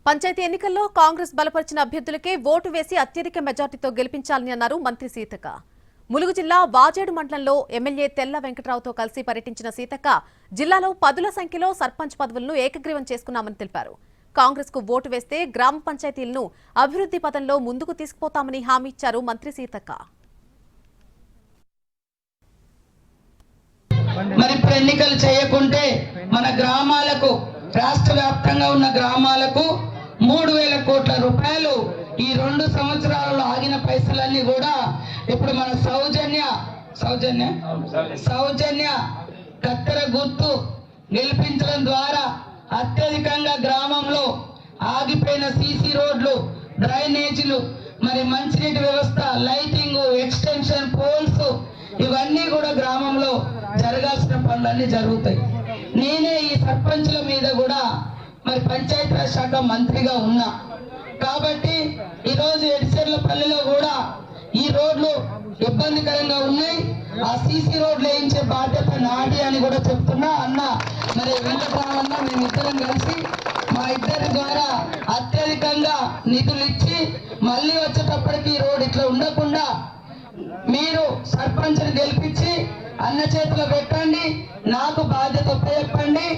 పంచాయతీ ఎన్నికల్లో కాంగ్రెస్ బలపరిచిన అభ్యర్థులకే ఓటు వేసి అత్యధిక మెజార్టీతో గెలిపించాలని అన్నారు మంత్రి సీతక్క. ములుగు జిల్లా వాజేడు మండలంలో ఎమ్మెల్యే తెల్ల వెంకటరావుతో కలిసి పర్యటించిన సీతక్క జిల్లాలో పదుల సంఖ్యలో సర్పంచ్ పదవులను ఏకగ్రీవం చేసుకున్నామని తెలిపారు. కాంగ్రెస్ కు ఓటు వేస్తే గ్రామ పంచాయతీలను అభివృద్ధి పథంలో ముందుకు తీసుకుపోతామని హామీ ఇచ్చారు మంత్రి సీతక్క. మరి ఇప్పుడు ఎన్నికలు చేయకుంటే మన గ్రామాలకు రాష్ట్ర వ్యాప్తంగా ఉన్న గ్రామాలకు 3,000 కోట్ల రూపాయలు ఈ 2 సంవత్సరాలలో ఆగిన పైసలన్నీ కూడా ఇప్పుడు మన సౌజన్య కత్తెర గుర్తు గెలిపించడం ద్వారా అత్యధికంగా గ్రామంలో ఆగిపోయిన సీసీ రోడ్లు, డ్రైనేజీలు, మరి మంచినీటి వ్యవస్థ, లైటింగ్, ఎక్స్టెన్షన్ పోల్స్ ఇవన్నీ కూడా గ్రామంలో జరగాల్సిన పనులన్నీ జరుగుతాయి. నేనే ఈ సర్పంచుల మీద కూడా మరి పంచాయతీరాజ్ శాఖ మంత్రిగా ఉన్నా కాబట్టి ఈరోజు ఎడిసెర్లపల్లిలో కూడా ఈ రోడ్లు ఇబ్బందికరంగా ఉన్నాయి. ఆ సీసీ రోడ్లు వేయించే బాధ్యత నాది అని కూడా చెప్తున్నా. అన్న మరి వెంకటరామన్న మేమిద్దరం కలిసి మా ఇద్దరి ద్వారా అత్యధికంగా నిధులు ఇచ్చి మళ్ళీ వచ్చేటప్పటికి ఈ రోడ్ ఇట్లా ఉండకుండా మీరు సర్పంచ్ని గెలిపించి అన్న చేతిలో పెట్టండి, నాకు బాధ్యత చెప్పండి.